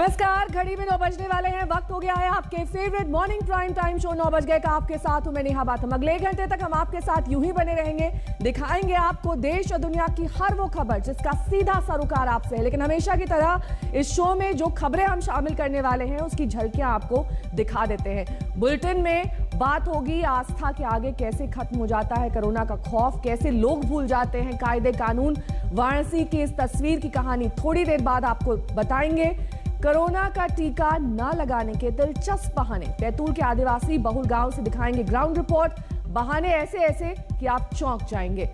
नमस्कार, घड़ी में 9 बजने वाले हैं। वक्त हो गया है आपके favourite morning prime time show 9 बज गए का। आपके साथ हूं मैं नेहा बाथम। अगले 1 घंटे तक हम आपके साथ यूं ही बने रहेंगे, दिखाएंगे आपको देश और दुनिया की हर वो खबर जिसका सीधा सरोकार आपसे है। लेकिन हमेशा की तरह इस शो में जो खबरें हम शामिल करने वाले हैं उसकी झलकियां आपको दिखा देते हैं। बुलेटिन में बात होगी आस्था के आगे कैसे खत्म हो जाता है कोरोना का खौफ, कैसे लोग भूल जाते हैं कायदे कानून। वाराणसी की इस तस्वीर की कहानी थोड़ी देर बाद आपको बताएंगे। कोरोना का टीका न लगाने के दिलचस्प बहाने, बैतूल के आदिवासी बहुल गांव से दिखाएंगे ग्राउंड रिपोर्ट। बहाने ऐसे ऐसे कि आप चौंक जाएंगे।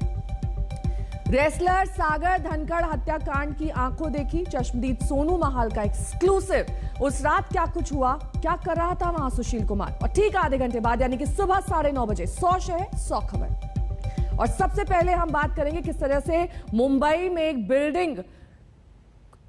रेसलर सागर धनखड़ हत्याकांड की आंखों देखी, चश्मदीद सोनू महाल का एक्सक्लूसिव। उस रात क्या कुछ हुआ, क्या कर रहा था वहां सुशील कुमार। और ठीक आधे घंटे बाद यानी कि सुबह 9:30 बजे 100 शहर 100 खबर। और सबसे पहले हम बात करेंगे किस तरह से मुंबई में एक बिल्डिंग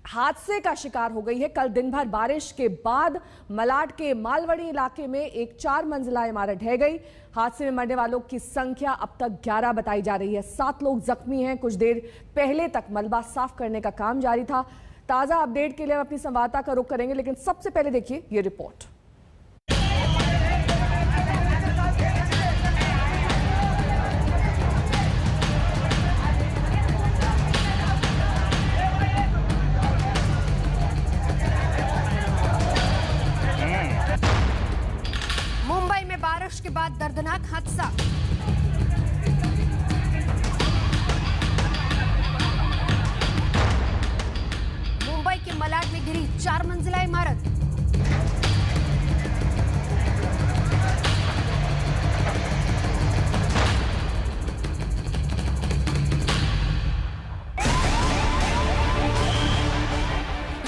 हादसे का शिकार हो गई है। कल दिन भर बारिश के बाद मलाड के मालवड़ी इलाके में एक 4 मंजिला इमारत ढह गई। हादसे में मरने वालों की संख्या अब तक 11 बताई जा रही है। 7 लोग जख्मी हैं। कुछ देर पहले तक मलबा साफ करने का काम जारी था। ताजा अपडेट के लिए हम अपनी संवाददाता का रुख करेंगे, लेकिन सबसे पहले देखिए ये रिपोर्ट। मुंबई में बारिश के बाद दर्दनाक हादसा। मुंबई के मलाड में गिरी 4 मंजिला इमारत।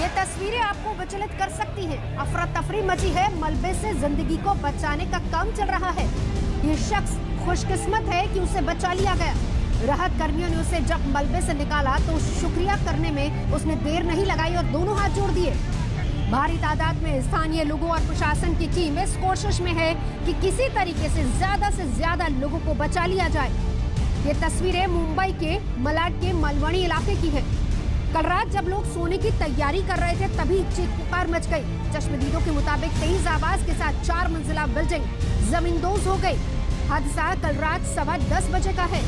ये तस्वीरें आपको विचलित कर सकती हैं। अफरा तफरी मची है, मलबे से जिंदगी को बचाने का काम चल रहा है। ये शख्स खुशकिस्मत है कि उसे बचा लिया गया। राहत कर्मियों ने उसे जब मलबे से निकाला तो शुक्रिया करने में उसने देर नहीं लगाई और दोनों हाथ जोड़ दिए। भारी तादाद में स्थानीय लोगों और प्रशासन की टीम इस कोशिश में है कि किसी तरीके से ज्यादा लोगों को बचा लिया जाए। ये तस्वीरें मुंबई के मलाड के मालवणी इलाके की है। कल रात जब लोग सोने की तैयारी कर रहे थे तभी चीख पुकार मच गई। चश्मदीदों के मुताबिक तेज आवाज के साथ 4 मंजिला बिल्डिंग जमींदोज हो गई। हादसा कल रात 10:15 बजे का है।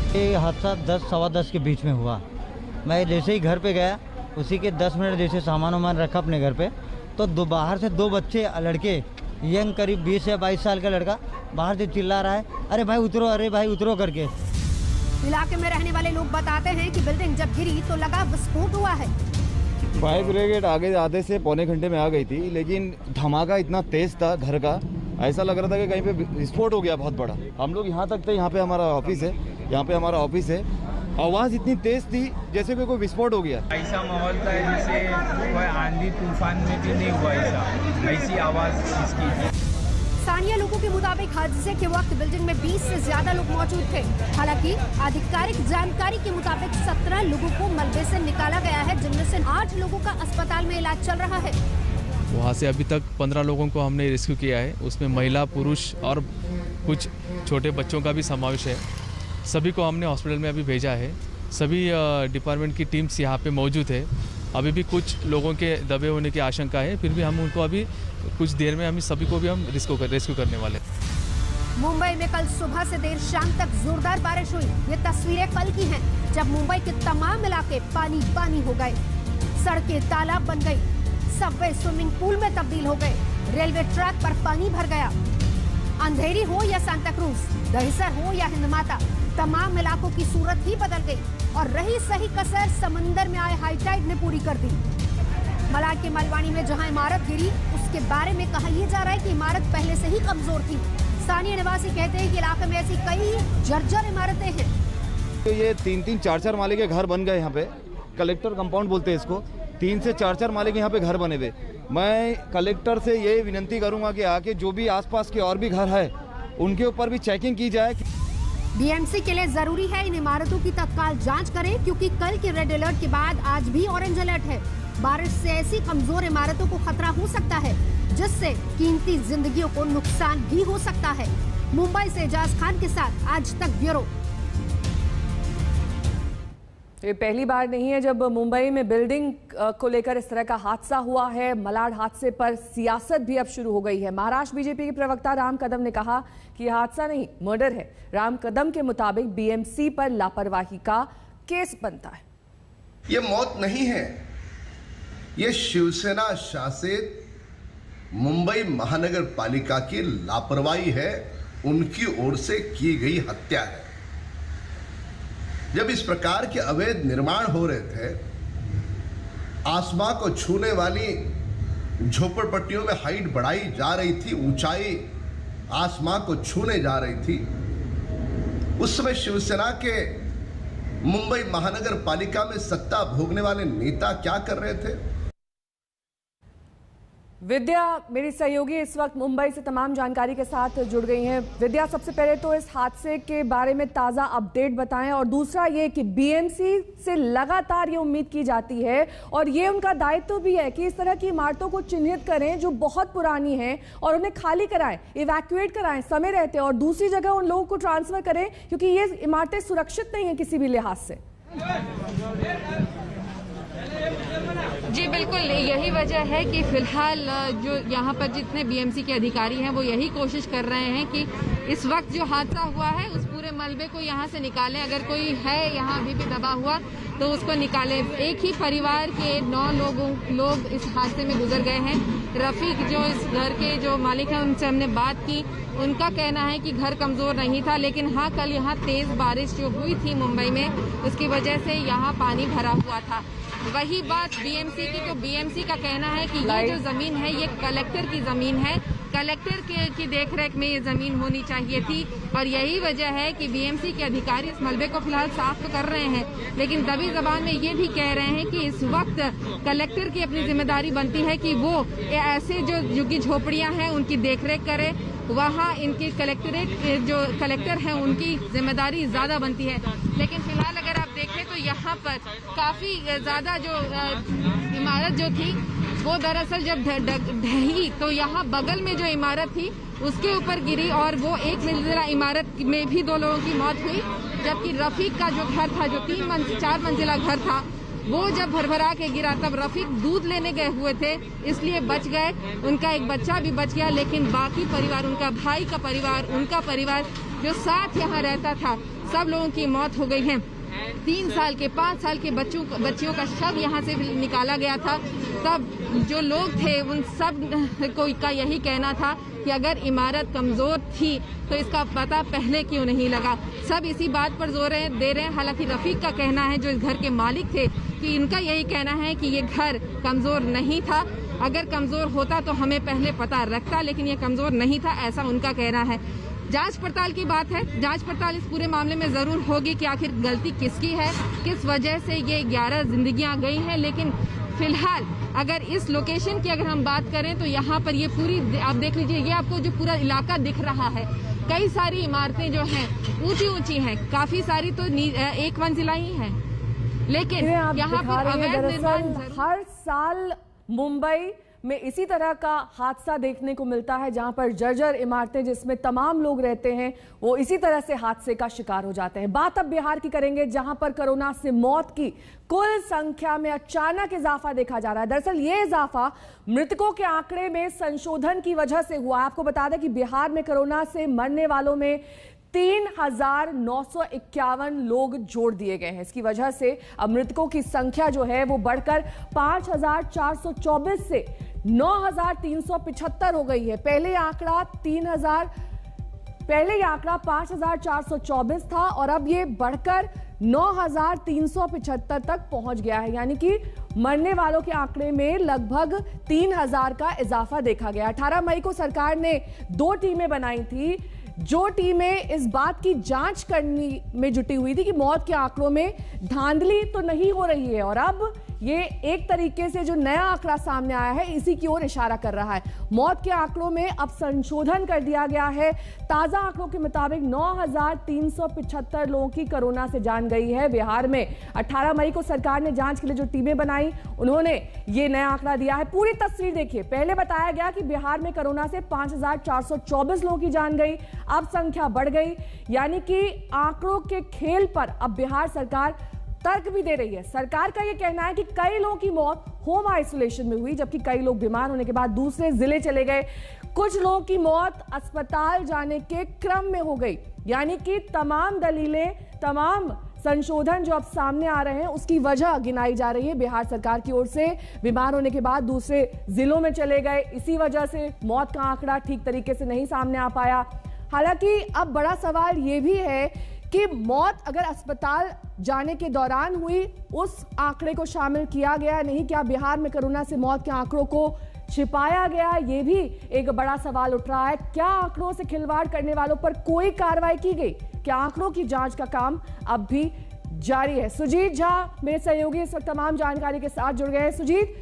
ये हादसा 10 सवा 10 के बीच में हुआ। मैं जैसे ही घर पे गया उसी के 10 मिनट जैसे सामान वामान रखा अपने घर पे, तो बाहर से 2 बच्चे लड़के, यंग करीब 20 या 22 साल का लड़का बाहर से चिल्ला रहा है, अरे भाई उतरो, अरे भाई उतरो करके। इलाके में रहने वाले लोग बताते हैं कि बिल्डिंग जब गिरी तो लगा विस्फोट हुआ है। फायर ब्रिगेड आधे से पौने घंटे में आ गई थी, लेकिन धमाका इतना तेज था घर का, ऐसा लग रहा था कि कहीं पे विस्फोट हो गया बहुत बड़ा। हम लोग यहाँ तक थे, यहाँ पे हमारा ऑफिस है, आवाज़ इतनी तेज थी जैसे कोई विस्फोट हो गया। ऐसा माहौल था जैसे कोई आंधी तूफान में भी नहीं हुआ, ऐसी आवाज़ इसकी थी। स्थानीय लोगों के मुताबिक हादसे के वक्त बिल्डिंग में 20 से ज्यादा लोग मौजूद थे। हालांकि आधिकारिक जानकारी के मुताबिक 17 लोगों को मलबे से निकाला गया है, जिनमें से 8 लोगों का अस्पताल में इलाज चल रहा है। वहाँ से अभी तक 15 लोगों को हमने रेस्क्यू किया है। उसमें महिला, पुरुष और कुछ छोटे बच्चों का भी समावेश है। सभी को हमने हॉस्पिटल में अभी भेजा है। सभी डिपार्टमेंट की टीम्स यहाँ पे मौजूद है। अभी भी कुछ लोगों के दबे होने की आशंका है, फिर भी हम उनको अभी कुछ देर में हम सभी को भी हम रेस्क्यू करने वाले। मुंबई में कल सुबह से देर शाम तक जोरदार बारिश हुई। ये तस्वीरें कल की हैं, जब मुंबई के तमाम इलाके पानी हो गए। सड़कें तालाब बन गई, सबवे स्विमिंग पूल में तब्दील हो गए, रेलवे ट्रैक पर पानी भर गया। अंधेरी हो या सांता क्रूज, दहिसर हो या हिंदमाता, तमाम इलाकों की सूरत ही बदल गई और रही सही कसर समंदर में आए हाईटाइड ने पूरी कर दी। मलाड के मालवानी में जहां इमारत गिरी उसके बारे में कहा यह जा रहा है कि इमारत पहले से ही कमजोर थी। स्थानीय निवासी कहते हैं कि इलाके में ऐसी कई जर्जर इमारतें हैं। तो ये 3-3, 4-4 माले के घर बन गए यहाँ पे। कलेक्टर कंपाउंड बोलते हैं इसको। 3 से 4-4 माले के यहाँ पे घर बने हुए। मैं कलेक्टर से ये विनती करूंगा कि आके जो भी आसपास के और भी घर है उनके ऊपर भी चेकिंग की जाए। बीएमसी के लिए जरूरी है इन इमारतों की तत्काल जांच करें, क्योंकि कल के रेड अलर्ट के बाद आज भी ऑरेंज अलर्ट है। बारिश से ऐसी कमजोर इमारतों को खतरा हो सकता है जिससे कीमती जिंदगियों को नुकसान भी हो सकता है। मुंबई से एजाज खान के साथ आज तक ब्यूरो। ये पहली बार नहीं है जब मुंबई में बिल्डिंग को लेकर इस तरह का हादसा हुआ है। मलाड हादसे पर सियासत भी अब शुरू हो गई है। महाराष्ट्र बीजेपी के प्रवक्ता राम कदम ने कहा कि यह हादसा नहीं, मर्डर है। राम कदम के मुताबिक बीएमसी पर लापरवाही का केस बनता है। ये मौत नहीं है, ये शिवसेना शासित मुंबई महानगर पालिका की लापरवाही है, उनकी ओर से की गई हत्या है। जब इस प्रकार के अवैध निर्माण हो रहे थे, आसमां को छूने वाली झोपड़पट्टियों में हाइट बढ़ाई जा रही थी, ऊंचाई आसमां को छूने जा रही थी, उस समय शिवसेना के मुंबई महानगर पालिका में सत्ता भोगने वाले नेता क्या कर रहे थे? विद्या मेरी सहयोगी इस वक्त मुंबई से तमाम जानकारी के साथ जुड़ गई हैं। विद्या, सबसे पहले तो इस हादसे के बारे में ताज़ा अपडेट बताएं, और दूसरा ये कि बीएमसी से लगातार ये उम्मीद की जाती है और ये उनका दायित्व भी है कि इस तरह की इमारतों को चिन्हित करें जो बहुत पुरानी हैं और उन्हें खाली कराएं, इवैक्यूएट कराएं समय रहते, और दूसरी जगह उन लोगों को ट्रांसफर करें क्योंकि ये इमारतें सुरक्षित नहीं है किसी भी लिहाज से। जी बिल्कुल, यही वजह है कि फिलहाल जो यहाँ पर जितने बीएमसी के अधिकारी हैं वो यही कोशिश कर रहे हैं कि इस वक्त जो हादसा हुआ है उस पूरे मलबे को यहाँ से निकालें। अगर कोई है यहाँ अभी भी दबा हुआ तो उसको निकालें। एक ही परिवार के 9 लोग इस हादसे में गुजर गए हैं। रफीक जो इस घर के जो मालिक हैं उनसे हमने बात की, उनका कहना है कि घर कमजोर नहीं था, लेकिन हाँ कल यहाँ तेज बारिश जो हुई थी मुंबई में उसकी वजह से यहाँ पानी भरा हुआ था। वही बात बीएमसी की, तो बीएमसी का कहना है कि ये जो जमीन है ये कलेक्टर की जमीन है, कलेक्टर की देखरेख में ये जमीन होनी चाहिए थी, और यही वजह है कि बीएमसी के अधिकारी इस मलबे को फिलहाल साफ तो कर रहे हैं, लेकिन दबी जबान में ये भी कह रहे हैं कि इस वक्त कलेक्टर की अपनी जिम्मेदारी बनती है कि वो ऐसे जो झुग्गी झोपड़ियां हैं उनकी देखरेख करे। वहाँ इनकी कलेक्टरेट जो कलेक्टर हैं उनकी जिम्मेदारी ज़्यादा बनती है। लेकिन फिलहाल अगर आप देखें तो यहाँ पर काफ़ी ज़्यादा जो इमारत जो थी वो दरअसल जब ढही तो यहाँ बगल में जो इमारत थी उसके ऊपर गिरी, और वो एक मंजिला इमारत में भी 2 लोगों की मौत हुई, जबकि रफीक का जो घर था, जो 4 मंजिला घर था, वो जब भरभरा के गिरा तब रफीक दूध लेने गए हुए थे इसलिए बच गए। उनका एक बच्चा भी बच गया, लेकिन बाकी परिवार, उनका भाई का परिवार, उनका परिवार जो साथ यहाँ रहता था, सब लोगों की मौत हो गई है। 3 साल के 5 साल के बच्चियों का शव यहाँ से निकाला गया था। तब जो लोग थे उन सब का यही कहना था कि अगर इमारत कमजोर थी तो इसका पता पहले क्यों नहीं लगा। सब इसी बात पर जोर दे रहे हैं। हालांकि रफीक का कहना है, जो इस घर के मालिक थे, कि इनका यही कहना है कि ये घर कमजोर नहीं था, अगर कमजोर होता तो हमें पहले पता रखता, लेकिन ये कमजोर नहीं था, ऐसा उनका कहना है। जांच पड़ताल की बात है, जांच पड़ताल इस पूरे मामले में जरूर होगी कि आखिर गलती किसकी है, किस वजह से ये 11 जिंदगियां गई हैं। लेकिन फिलहाल अगर इस लोकेशन की अगर हम बात करें तो यहाँ पर ये पूरी, आप देख लीजिए, ये आपको जो पूरा इलाका दिख रहा है, कई सारी इमारतें जो हैं ऊंची ऊंची हैं, काफी सारी तो 1 मंजिला ही है, लेकिन यहाँ पर अवैध निर्माण हर साल मुंबई में इसी तरह का हादसा देखने को मिलता है, जहां पर जर्जर इमारतें जिसमें तमाम लोग रहते हैं वो इसी तरह से हादसे का शिकार हो जाते हैं। बात अब बिहार की करेंगे, जहां पर कोरोना से मौत की कुल संख्या में अचानक इजाफा देखा जा रहा है। दरअसल ये इजाफा मृतकों के आंकड़े में संशोधन की वजह से हुआ। आपको बता दें कि बिहार में कोरोना से मरने वालों में 3,951 लोग जोड़ दिए गए हैं। इसकी वजह से अब मृतकों की संख्या जो है वो बढ़कर 5,424 से 9,375 हो गई है। पहले ये आंकड़ा 5,424 था और अब ये बढ़कर 9,375 तक पहुंच गया है, यानी कि मरने वालों के आंकड़े में लगभग 3,000 का इजाफा देखा गया। 18 मई को सरकार ने 2 टीमें बनाई थी, जो टीमें इस बात की जांच करने में जुटी हुई थी कि मौत के आंकड़ों में धांधली तो नहीं हो रही है, और अब ये एक तरीके से जो नया आंकड़ा सामने आया है इसी की ओर इशारा कर रहा है। मौत के आंकड़ों में अब संशोधन कर दिया गया है। ताजा आंकड़ों के मुताबिक 9,375 लोगों की कोरोना से जान गई है बिहार में। 18 मई को सरकार ने जांच के लिए जो टीमें बनाई उन्होंने ये नया आंकड़ा दिया है। पूरी तस्वीर देखिए, पहले बताया गया कि बिहार में कोरोना से 5,424 लोगों की जान गई, अब संख्या बढ़ गई, यानी कि आंकड़ों के खेल पर अब बिहार सरकार तर्क भी दे रही है। सरकार का यह कहना है कि कई लोगों की मौत होम आइसोलेशन में हुई, जबकि कई लोग बीमार होने के बाद दूसरे जिले चले गए। कुछ लोगों की मौत अस्पताल जाने के क्रम में हो गई। यानी कि तमाम दलीलें, तमाम संशोधन जो अब सामने आ रहे हैं उसकी वजह गिनाई जा रही है बिहार सरकार की ओर से। बीमार होने के बाद दूसरे जिलों में चले गए, इसी वजह से मौत का आंकड़ा ठीक तरीके से नहीं सामने आ पाया। हालांकि अब बड़ा सवाल यह भी है कि मौत अगर अस्पताल जाने के दौरान हुई, उस आंकड़े को शामिल किया गया नहीं? क्या बिहार में कोरोना से मौत के आंकड़ों को छिपाया गया? ये भी एक बड़ा सवाल उठ रहा है। क्या आंकड़ों से खिलवाड़ करने वालों पर कोई कार्रवाई की गई? क्या आंकड़ों की जांच का काम अब भी जारी है? सुजीत झा मेरे सहयोगी इस वक्त तमाम जानकारी के साथ जुड़ गए हैं। सुजीत,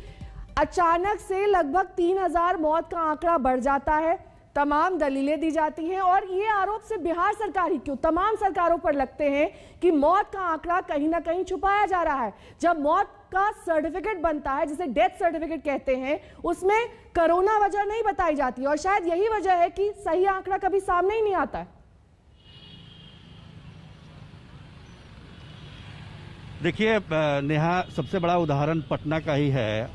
अचानक से लगभग 3000 मौत का आंकड़ा बढ़ जाता है, तमाम दलीलें दी जाती हैं और ये आरोप सिर्फ बिहार सरकार ही क्यों, तमाम सरकारों पर लगते हैं कि मौत का आंकड़ा कहीं ना कहीं छुपाया जा रहा है। जब मौत का सर्टिफिकेट बनता है, जिसे डेथ सर्टिफिकेट कहते हैं, उसमें कोरोना वजह नहीं बताई जाती और शायद यही वजह है कि सही आंकड़ा कभी सामने ही नहीं आता है। देखिए नेहा, सबसे बड़ा उदाहरण पटना का ही है।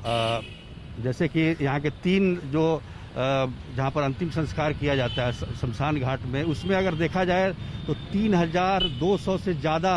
जैसे कि यहाँ के 3 जो जहाँ पर अंतिम संस्कार किया जाता है शमशान घाट में, उसमें अगर देखा जाए तो 3200 से ज़्यादा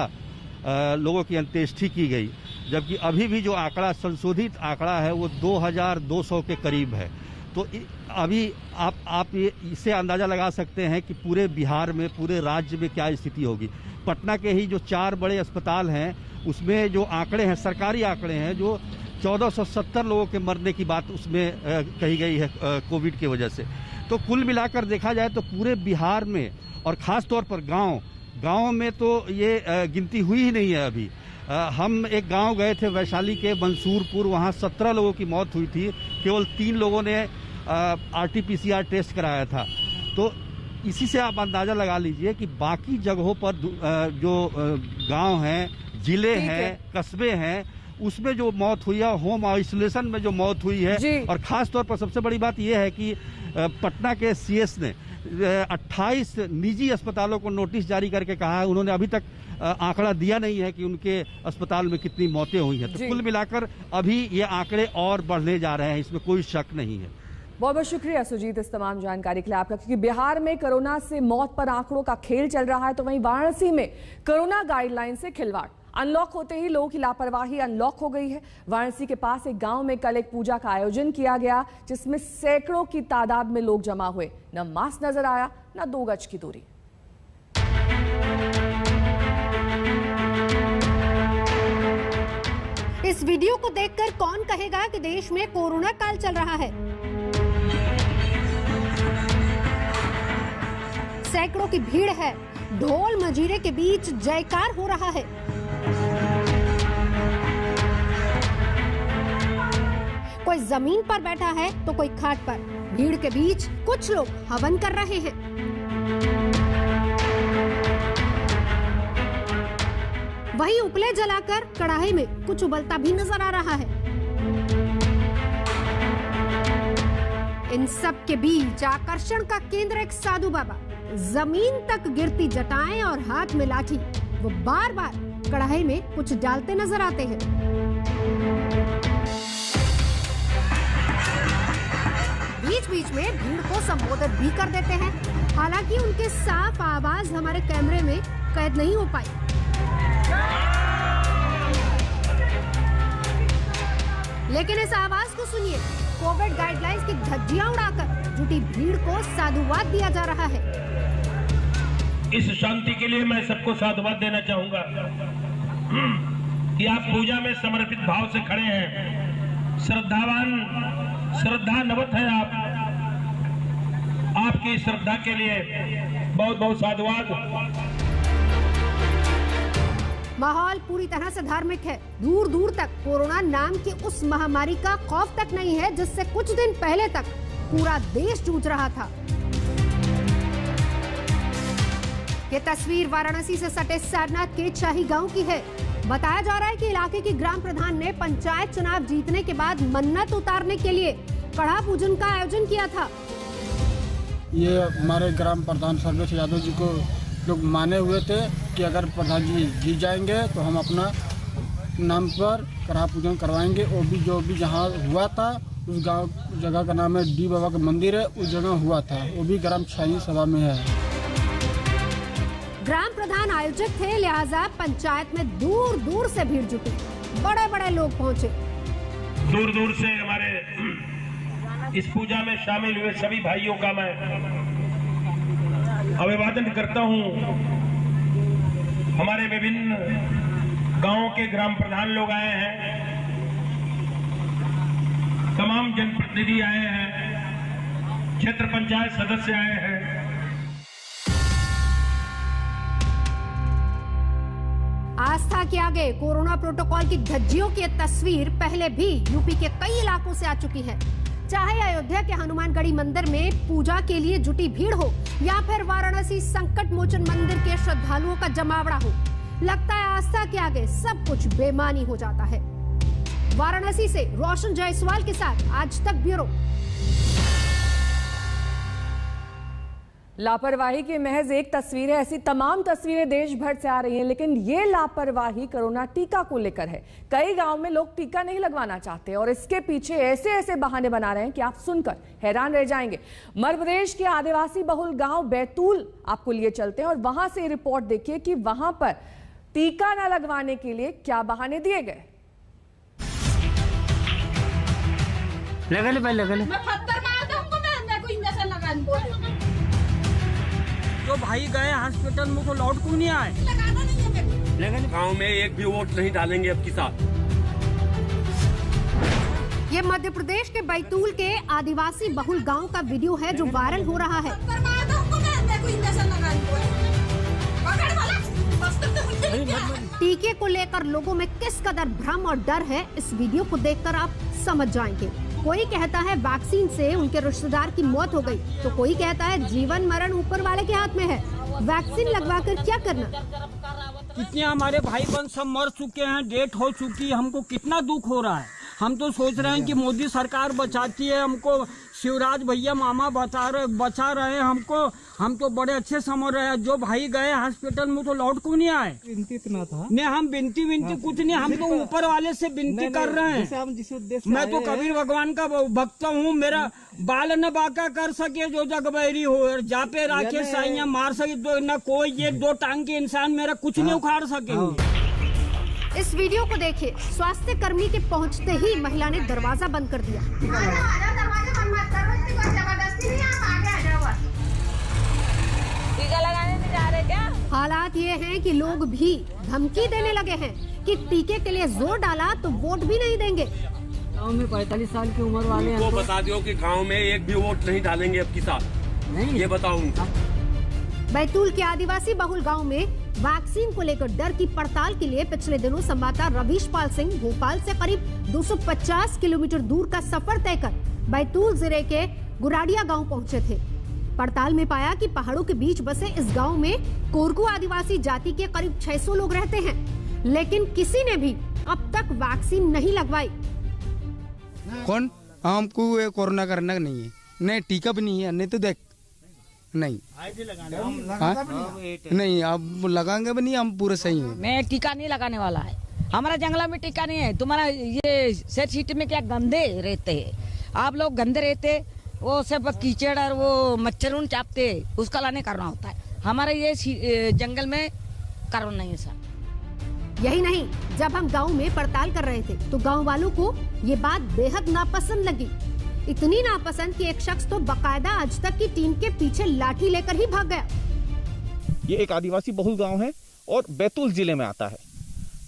लोगों की अंत्येष्टि की गई, जबकि अभी भी जो आंकड़ा, संशोधित आंकड़ा है, वो 2200 के करीब है। तो अभी आप ये इससे अंदाज़ा लगा सकते हैं कि पूरे बिहार में, पूरे राज्य में क्या स्थिति होगी। पटना के ही जो 4 बड़े अस्पताल हैं, उसमें जो आंकड़े हैं, सरकारी आंकड़े हैं, जो 1470 लोगों के मरने की बात उसमें कही गई है कोविड की वजह से। तो कुल मिलाकर देखा जाए तो पूरे बिहार में, और ख़ास तौर पर गांव में तो ये गिनती हुई ही नहीं है अभी। हम एक गांव गए थे वैशाली के मंसूरपुर, वहां 17 लोगों की मौत हुई थी, केवल 3 लोगों ने RT-PCR टेस्ट कराया था। तो इसी से आप अंदाज़ा लगा लीजिए कि बाकी जगहों पर जो गाँव हैं, जिले हैं, कस्बे हैं, उसमें जो मौत हुई है, होम आइसोलेशन में जो मौत हुई है, और खास तौर पर सबसे बड़ी बात यह है कि पटना के CS ने 28 निजी अस्पतालों को नोटिस जारी करके कहा है, उन्होंने अभी तक आंकड़ा दिया नहीं है कि उनके अस्पताल में कितनी मौतें हुई हैं। तो कुल मिलाकर अभी ये आंकड़े और बढ़ने जा रहे हैं, इसमें कोई शक नहीं है। बहुत बहुत शुक्रिया सुजीत इस तमाम जानकारी के लिए आपका। क्योंकि बिहार में कोरोना से मौत पर आंकड़ों का खेल चल रहा है, तो वहीं वाराणसी में कोरोना गाइडलाइन से खिलवाड़। अनलॉक होते ही लोगों की लापरवाही अनलॉक हो गई है। वाराणसी के पास एक गांव में कल एक पूजा का आयोजन किया गया, जिसमें सैकड़ों की तादाद में लोग जमा हुए। न मास्क नजर आया, न 2 गज की दूरी। इस वीडियो को देखकर कौन कहेगा कि देश में कोरोना काल चल रहा है। सैकड़ों की भीड़ है, ढोल मजीरे के बीच जयकार हो रहा है। कोई जमीन पर बैठा है तो कोई खाट पर। भीड़ के बीच कुछ लोग हवन कर रहे हैं। वहीं उपले जलाकर कढ़ाई में कुछ उबलता भी नजर आ रहा है। इन सब के बीच आकर्षण का केंद्र एक साधु बाबा, जमीन तक गिरती जटाएं और हाथ में लाठी। वो बार बार कढ़ाई में कुछ डालते नजर आते हैं। बीच बीच में भीड़ को संबोधित भी कर देते हैं। हालांकि उनके साफ आवाज हमारे कैमरे में कैद नहीं हो पाई। लेकिन इस आवाज को सुनिए। कोविड गाइडलाइंस की धज्जियां उड़ाकर जुटी भीड़ को साधुवाद दिया जा रहा है। इस शांति के लिए मैं सबको साधुवाद देना चाहूंगा कि आप पूजा में समर्पित भाव से खड़े हैं, श्रद्धावान, श्रद्धानवत है आप। आपकी श्रद्धा के लिए बहुत बहुत साधुवाद। माहौल पूरी तरह से धार्मिक है। दूर दूर तक कोरोना नाम की उस महामारी का खौफ तक नहीं है, जिससे कुछ दिन पहले तक पूरा देश जूझ रहा था। ये तस्वीर वाराणसी से सटे सारनाथ के शाही गांव की है। बताया जा रहा है कि इलाके की ग्राम प्रधान ने पंचायत चुनाव जीतने के बाद मन्नत उतारने के लिए कड़ा पूजन का आयोजन किया था। ये हमारे ग्राम प्रधान सर्वेश यादव जी को लोग माने हुए थे कि अगर प्रधान जी जीत जाएंगे तो हम अपना नाम पर करा पूजन करवाएंगे। और भी जो भी जहाँ हुआ था उस गांव जगह का नाम है डी बाबा का मंदिर है, उस जगह हुआ था, वो भी ग्राम पंचायत सभा में है। ग्राम प्रधान आयोजक थे, लिहाजा पंचायत में दूर दूर से भीड़ जुटी, बड़े बड़े लोग पहुंचे। दूर दूर से हमारे इस पूजा में शामिल हुए सभी भाइयों का मैं अभिवादन करता हूं। हमारे विभिन्न गांवों के ग्राम प्रधान लोग आए हैं, तमाम जनप्रतिनिधि आए हैं, क्षेत्र पंचायत सदस्य आए हैं। आस्था के आगे कोरोना प्रोटोकॉल की धज्जियों की तस्वीर पहले भी यूपी के कई इलाकों से आ चुकी है। चाहे अयोध्या के हनुमानगढ़ी मंदिर में पूजा के लिए जुटी भीड़ हो या फिर वाराणसी संकट मोचन मंदिर के श्रद्धालुओं का जमावड़ा हो, लगता है आस्था के आगे सब कुछ बेमानी हो जाता है। वाराणसी से रोशन जायसवाल के साथ आज तक ब्यूरो। लापरवाही की महज एक तस्वीर है, ऐसी तमाम तस्वीरें देश भर से आ रही हैं, लेकिन ये लापरवाही कोरोना टीका को लेकर है। कई गांव में लोग टीका नहीं लगवाना चाहते और इसके पीछे ऐसे ऐसे बहाने बना रहे हैं कि आप सुनकर हैरान रह जाएंगे। मध्य प्रदेश के आदिवासी बहुल गांव बैतूल आपको लिए चलते हैं और वहां से रिपोर्ट देखिए कि वहां पर टीका न लगवाने के लिए क्या बहाने दिए गए। जो भाई गए हॉस्पिटल में तो लौट क्यों नहीं आए? लेकिन गांव में एक भी वोट नहीं डालेंगे अब की साथ। ये मध्य प्रदेश के बैतूल के आदिवासी बहुल गांव का वीडियो है जो वायरल हो रहा है। टीके को लेकर लोगों में किस कदर भ्रम और डर है, इस वीडियो को देखकर आप समझ जाएंगे। कोई कहता है वैक्सीन से उनके रिश्तेदार की मौत हो गई, तो कोई कहता है जीवन मरण ऊपर वाले के हाथ में है, वैक्सीन लगवाकर क्या करना। कितने हमारे भाई बहन सब मर चुके हैं, डेथ हो चुकी है, हमको कितना दुख हो रहा है। हम तो सोच रहे हैं कि मोदी सरकार बचाती है हमको, शिवराज भैया मामा बचा रहे हैं हमको, हम तो बड़े अच्छे समझ रहे हैं। जो भाई गए हॉस्पिटल में तो लौट क्यों नहीं आए? विनती इतना था नहीं, हम विनती कुछ नहीं, हम तो ऊपर वाले से विनती कर रहे हैं। मैं तो कबीर भगवान का भक्त हूँ, मेरा बाल न बाका कर सके जो जग बैरी हो, जापे राखे साइया मार सके तो न कोई ये दो टांग के इंसान मेरा कुछ नहीं उखाड़ सकेंगे। इस वीडियो को देखिए, स्वास्थ्य कर्मी के पहुंचते ही महिला ने दरवाजा बंद कर दिया। टीका लगाने नहीं जा रहे क्या? हालात ये हैं कि लोग भी धमकी देने लगे हैं कि टीके के लिए जोर डाला तो वोट भी नहीं देंगे। गाँव में 45 साल की उम्र वाले हैं, तो बता दो कि गाँव में एक भी वोट नहीं डालेंगे अब की साथ, नहीं ये बताऊँ। बैतूल के आदिवासी बहुल गांव में वैक्सीन को लेकर डर की पड़ताल के लिए पिछले दिनों संवाददाता रवीश पाल सिंह भोपाल से करीब 250 किलोमीटर दूर का सफर तय कर बैतूल जिले के गुराड़िया गांव पहुंचे थे। पड़ताल में पाया कि पहाड़ों के बीच बसे इस गांव में कोरकू आदिवासी जाति के करीब 600 लोग रहते हैं, लेकिन किसी ने भी अब तक वैक्सीन नहीं लगवाई। कौन हमको कोरोना करना नहीं है, नहीं टीका भी नहीं है, नहीं तो देख नहीं नहीं अब लगाएंगे भी नहीं, हम पूरे सही हैं। मैं टीका नहीं लगाने वाला है, हमारा जंगला में टीका नहीं है। तुम्हारा ये सेट सीट में क्या गंदे रहते हैं, आप लोग गंदे रहते, वो सब कीचड़ और वो मच्छर उन चापते, उसका लाने करना होता है। हमारे ये जंगल में कारण नहीं है सर। यही नहीं, जब हम गाँव में पड़ताल कर रहे थे तो गाँव वालों को ये बात बेहद नापसंद लगी। इतनी नापसंद कि एक शख्स तो बकायदा आज तक की टीम के पीछे लाठी लेकर ही भाग गया। ये एक आदिवासी बहुल गांव है और बैतूल जिले में आता है।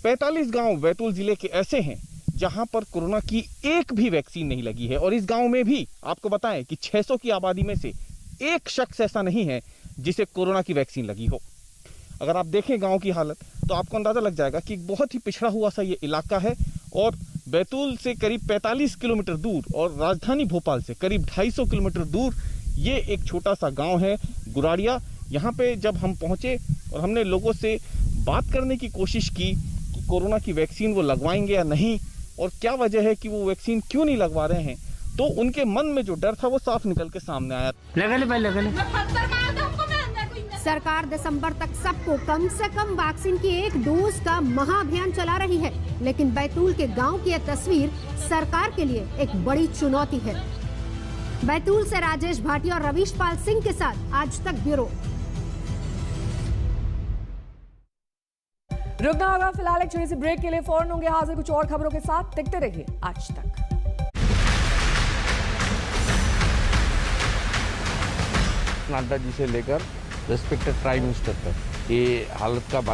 45 गांव बैतूल जिले के ऐसे हैं जहां पर कोरोना की एक भी वैक्सीन नहीं लगी है, और इस गांव में भी आपको बताएं कि 600 की आबादी में से एक शख्स ऐसा नहीं है जिसे कोरोना की वैक्सीन लगी हो। अगर आप देखें गांव की हालत तो आपको अंदाजा लग जाएगा कि बहुत ही पिछड़ा हुआ सा ये इलाका है, और बैतूल से करीब 45 किलोमीटर दूर और राजधानी भोपाल से करीब 250 किलोमीटर दूर ये एक छोटा सा गांव है गुराड़िया। यहाँ पे जब हम पहुंचे और हमने लोगों से बात करने की कोशिश की कि कोरोना की वैक्सीन वो लगवाएंगे या नहीं और क्या वजह है कि वो वैक्सीन क्यों नहीं लगवा रहे हैं, तो उनके मन में जो डर था वो साफ निकल के सामने आया। सरकार दिसंबर तक सबको कम से कम वैक्सीन की 1 डोज का महाअभियान चला रही है, लेकिन बैतूल के गांव की यह तस्वीर सरकार के लिए एक बड़ी चुनौती है। बैतूल से राजेश भाटिया और रवीश पाल सिंह के साथ आज तक ब्यूरो। रुकना होगा फिलहाल एक छोटी सी ब्रेक के लिए, फौरन होंगे हाजिर कुछ और खबरों के साथ। देखते रहिए आज तक। नड्डा जी से लेकर रेस्पेक्टेड प्राइम मिनिस्टर तक ये हालत का